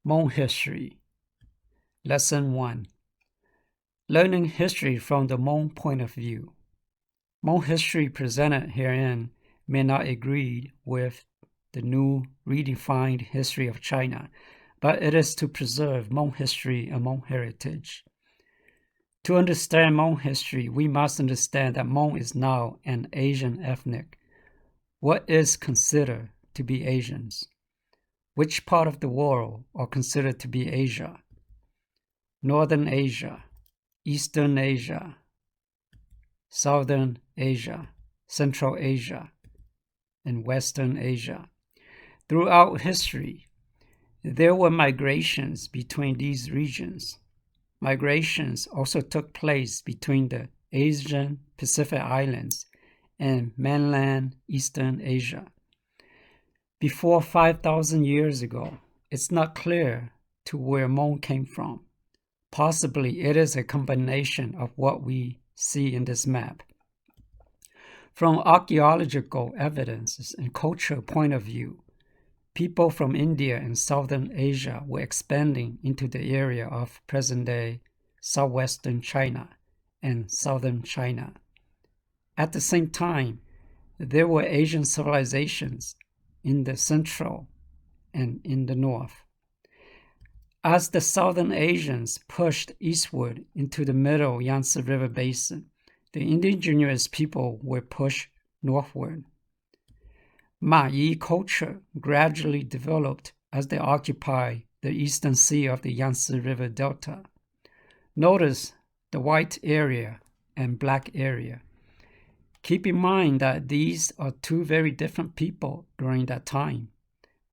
Mong history. Lesson 1. Learning history from the Mong point of view. Mong history presented herein may not agree with the new redefined history of China, but it is to preserve Mong history and Mong heritage. To understand Mong history, we must understand that Mong is now an Asian ethnic. What is considered to be Asians? Which part of the world are considered to be Asia? Northern Asia, Eastern Asia, Southern Asia, Central Asia, and Western Asia. Throughout history, there were migrations between these regions. Migrations also took place between the Asian Pacific Islands and mainland Eastern Asia. Before 5,000 years ago, it's not clear to where Mong came from. Possibly it is a combination of what we see in this map. From archaeological evidences and cultural point of view, people from India and Southern Asia were expanding into the area of present-day southwestern China and southern China. At the same time, there were Asian civilizations in the central and in the north. As the Southern Asians pushed eastward into the middle Yangtze River Basin, the indigenous people were pushed northward. Ma Yi culture gradually developed as they occupied the eastern sea of the Yangtze River Delta. Notice the white area and black area. Keep in mind that these are two very different people during that time,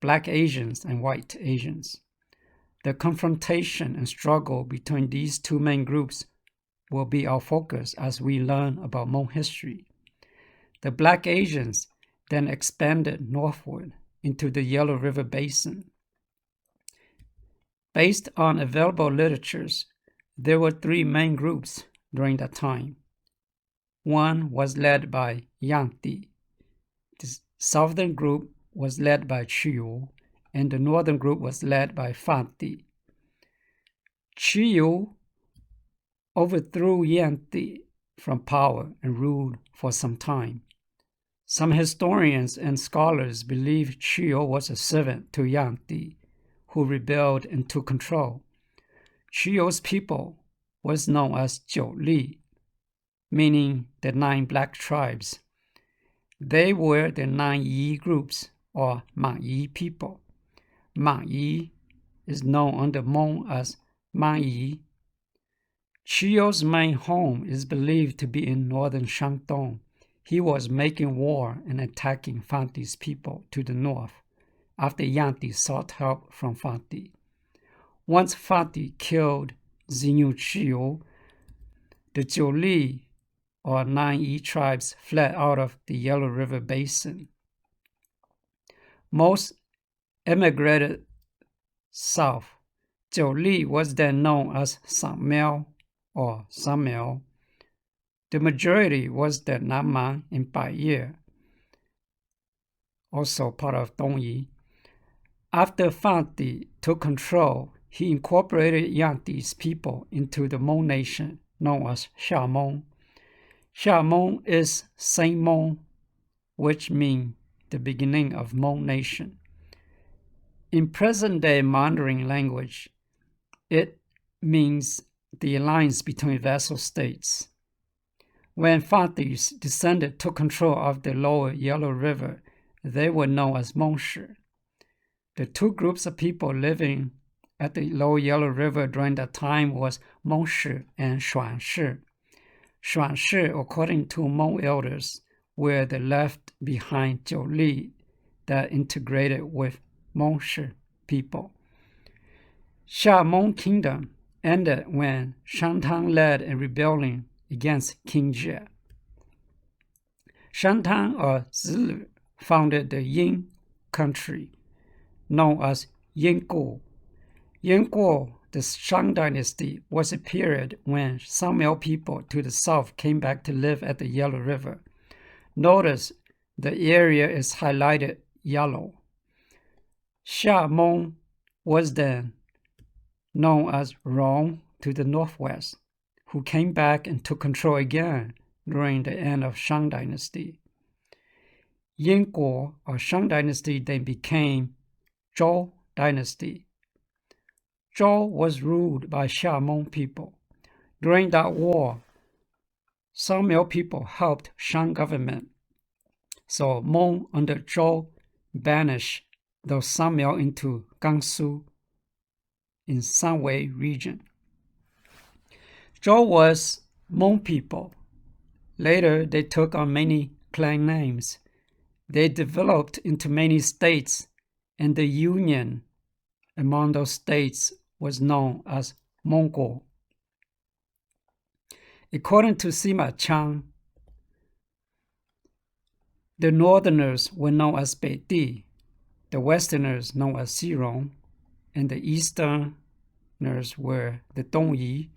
Black Asians and white Asians. The confrontation and struggle between these two main groups will be our focus as we learn about Hmong history. The Black Asians then expanded northward into the Yellow River Basin. Based on available literatures, there were three main groups during that time. One was led by Yangti. The southern group was led by Chiyu, and the northern group was led by Faajtim. Chiyu overthrew Yangti from power and ruled for some time. Some historians and scholars believe Chiyu was a servant to Yangti, who rebelled and took control. Chiyu's people was known as Jiu Li, meaning the 9 black tribes. They were the 9 Yi groups, or Ma Yi people. Ma Yi is known under Mong as Ma Yi. Chiyu's main home is believed to be in northern Shandong. He was making war and attacking Fanti's people to the north after Yangti sought help from Fanti. Once Fanti killed Xinyu Chiyu, the Jiu Li or 9 Yi tribes fled out of the Yellow River Basin. Most emigrated south. Jiu Li was then known as Sangmiao or Sangmiao. The majority was the Nanman in Baiye, also part of Dongyi. After Fanti took control, he incorporated Yangti's people into the Hmong nation known as Xiamong. Xiamong is Saint Mong, which means the beginning of Hmong nation. In present-day Mandarin language, it means the alliance between vassal states. When Fanti's descendants took control of the lower Yellow River, they were known as Hmongshi. The two groups of people living at the lower Yellow River during that time was Hmongshi and Xuanshi. Xuanshi, according to Hmong elders, were the left behind Jiu Li that integrated with Hmongshi people. Xia Hmong kingdom ended when Shantung led a rebellion against King Jie. Shantung or Zilu founded the Yin country, known as Yinguo. Yinguo, the Shang dynasty, was a period when Sangmiao people to the south came back to live at the Yellow River. Notice the area is highlighted yellow. Xia Hmong was then known as Rong to the northwest, who came back and took control again during the end of Shang Dynasty. Yinguo or Shang Dynasty then became Zhou Dynasty. Zhou was ruled by Mong people. During that war, some Miao people helped Shang government. So Mong under Zhou banished those Miao into Gansu in Sanwei region. Zhou was Mong people. Later, they took on many clan names. They developed into many states, and the union among those states was known as Mongol. According to Sima Chang, the northerners were known as Beidi, the westerners known as Xirong, and the easterners were the Dongyi,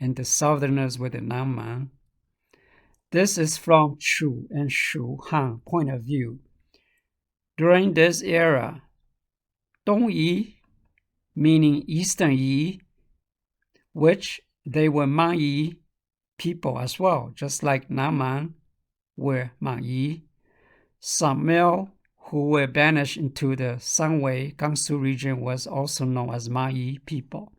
and the southerners were the Nanman. This is from Chu and Shu Han point of view. During this era, Dongyi, meaning Eastern Yi, which they were Man Yi people as well, just like Nanman were Man Yi. Some Miao who were banished into the Sanwei Gansu region was also known as Man Yi people.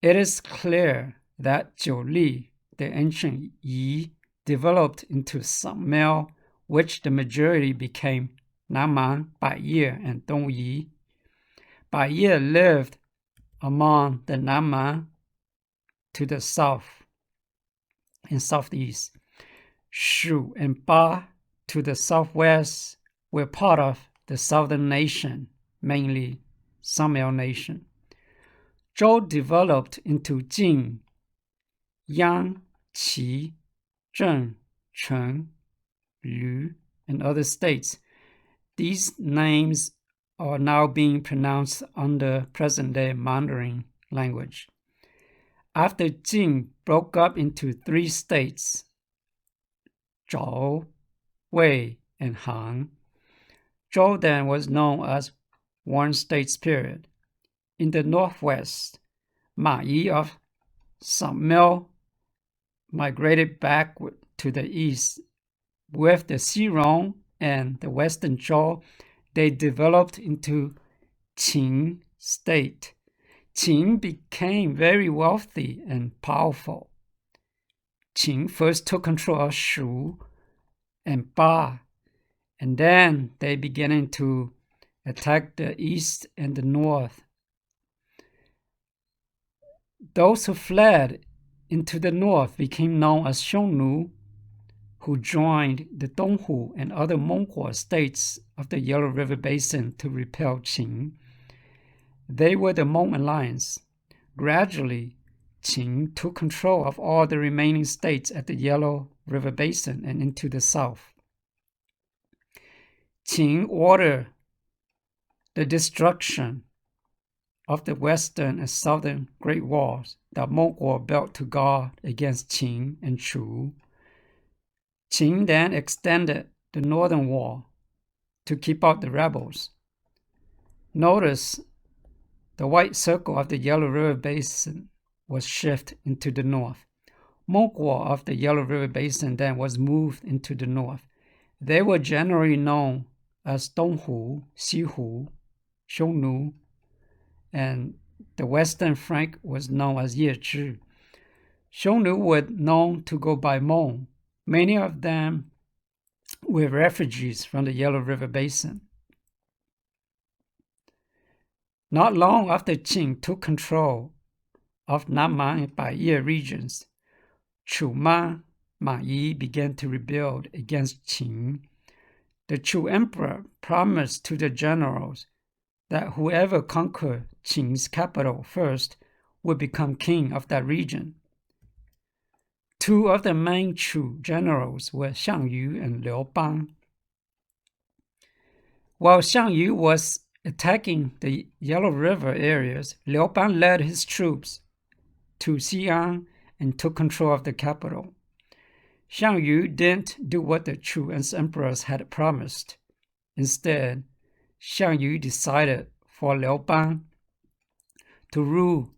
It is clear that Jiuli, the ancient Yi, developed into some Miao, which the majority became Nanman, Baiye, and Dongyi. Baiye lived among the Nanman to the south and southeast. Shu and Ba to the southwest were part of the southern nation, mainly Miao nation. Zhou developed into Jing, Yang, Qi, Zheng, Chen, Lu, and other states. These names are now being pronounced under present-day Mandarin language. After Jing broke up into 3 states, Zhou, Wei, and Han, Zhou then was known as one states period. In the northwest, Ma Yi of Miao migrated back to the east. With the Xirong and the western Zhou, they developed into Qin state. Qin became very wealthy and powerful. Qin first took control of Shu and Ba, and then they began to attack the east and the north. Those who fled into the north became known as Xiongnu, who joined the Donghu and other Mongol states of the Yellow River Basin to repel Qin. They were the Mong alliance. Gradually, Qin took control of all the remaining states at the Yellow River Basin and into the south. Qin ordered the destruction of the western and southern Great Walls that Mongol built to guard against Qin and Chu. Qin then extended the northern wall to keep out the rebels. Notice the white circle of the Yellow River Basin was shifted into the north. Mongol of the Yellow River Basin then was moved into the north. They were generally known as Donghu, Xihu, Xiongnu, and the western flank was known as Yezhi. Xiongnu were known to go by Mong. Many of them were refugees from the Yellow River Basin. Not long after Qin took control of Nanman and Baiye regions, Chuman, Ma Yi began to rebuild against Qin. The Chu emperor promised to the generals that whoever conquered Qin's capital first would become king of that region. 2 of the main Chu generals were Xiang Yu and Liu Bang. While Xiang Yu was attacking the Yellow River areas, Liu Bang led his troops to Xi'an and took control of the capital. Xiang Yu didn't do what the Chu emperors had promised. Instead, Xiang Yu decided for Liu Bang to rule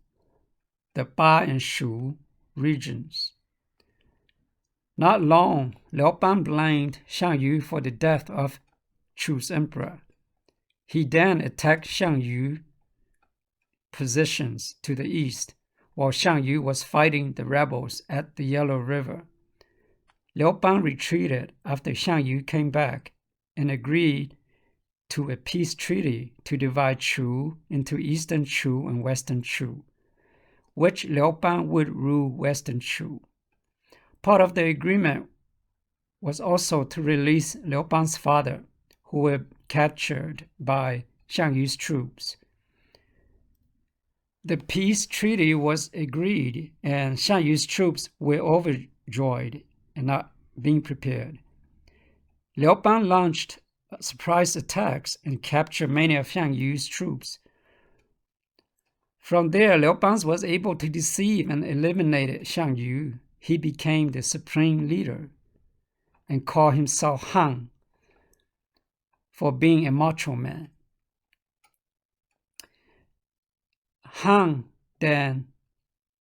the Ba and Shu regions. Not long, Liu Ban blamed Xiang Yu for the death of Chu's emperor. He then attacked Xiang Yu's positions to the east, while Xiang Yu was fighting the rebels at the Yellow River. Liu Ban retreated after Xiang Yu came back and agreed to a peace treaty to divide Chu into Eastern Chu and Western Chu, which Liu Ban would rule Western Chu. Part of the agreement was also to release Liu Ban's father, who were captured by Xiang Yu's troops. The peace treaty was agreed, and Xiang Yu's troops were overjoyed and not being prepared. Liu Ban launched surprise attacks and captured many of Xiang Yu's troops. From there, Liu Ban was able to deceive and eliminate Xiang Yu. He became the supreme leader and called himself Han for being a macho man. Han then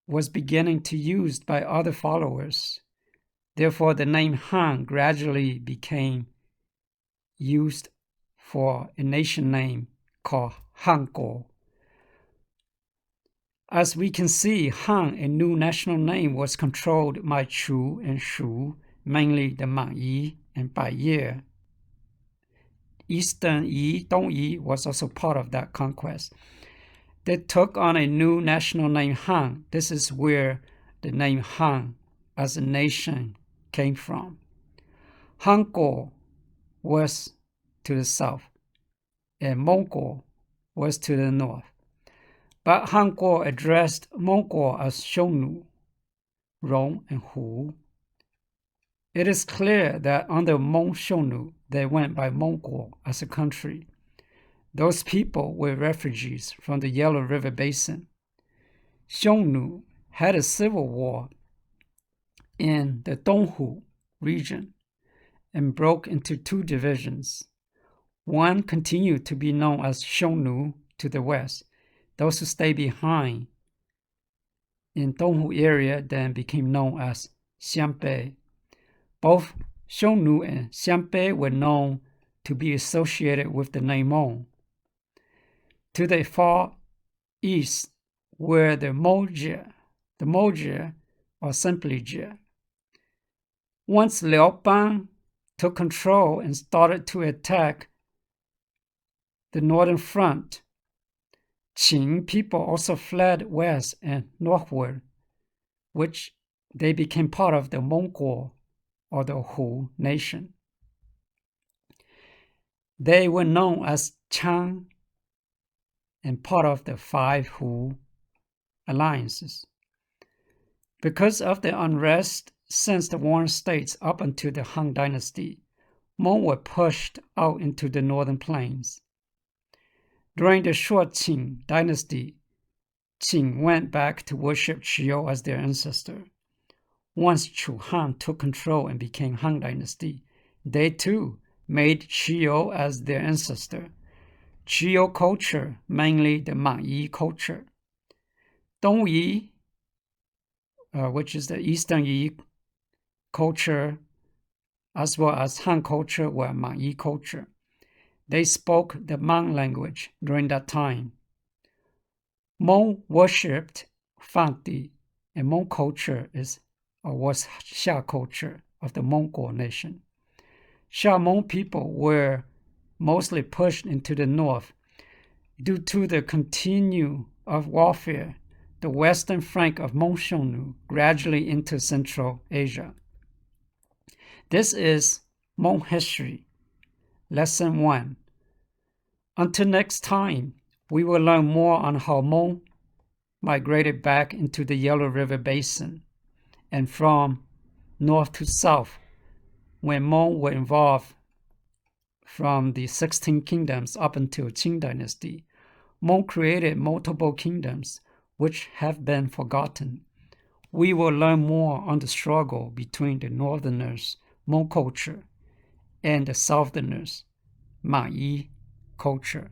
was beginning to be used by other followers. Therefore, the name Han gradually became used for a nation name called Hanguo. As we can see, Han, a new national name, was controlled by Chu and Shu, mainly the Mang Yi and Bai Ye. Eastern Yi, Dong Yi, was also part of that conquest. They took on a new national name, Han. This is where the name Han as a nation came from. Hanguo was to the south, and Mongol was to the north. But Hanguo addressed Mongol as Xiongnu, Rong, and Hu. It is clear that under Mong Xiongnu, they went by Mongol as a country. Those people were refugees from the Yellow River Basin. Xiongnu had a civil war in the Donghu region and broke into two divisions. One continued to be known as Xiongnu to the west. Those who stayed behind in Donghu area then became known as Xianbei. Both Xiongnu and Xianbei were known to be associated with the name Mong. To the far east were the Moji or simply Jie. Once Liu Ban took control and started to attack the northern front, Qing people also fled west and northward, which they became part of the Mongol or the Hu nation. They were known as Chang and part of the five Hu alliances. Because of the unrest since the Warring States up until the Han Dynasty, Mong were pushed out into the northern plains. During the short Qing Dynasty, Qing went back to worship Qiu as their ancestor. Once Chu Han took control and became Han Dynasty, they too made Qiu as their ancestor. Qiu culture, mainly the Mang Yi culture. Dong Yi, which is the Eastern Yi culture, as well as Han culture, were Mang Yi culture. They spoke the Mang language during that time. Mong worshipped Faajtim, and Mong culture was Xia culture of the Mongol nation. Xia Mong people were mostly pushed into the north due to the continue of warfare, the western flank of Mong Xiongnu gradually into Central Asia. This is Mong history, lesson 1. Until next time, we will learn more on how Mong migrated back into the Yellow River Basin and from north to south when Mong were involved from the 16 kingdoms up until Qing Dynasty. Mong created multiple kingdoms which have been forgotten. We will learn more on the struggle between the northerners, Mong culture, and the southerners, Mang Yi culture.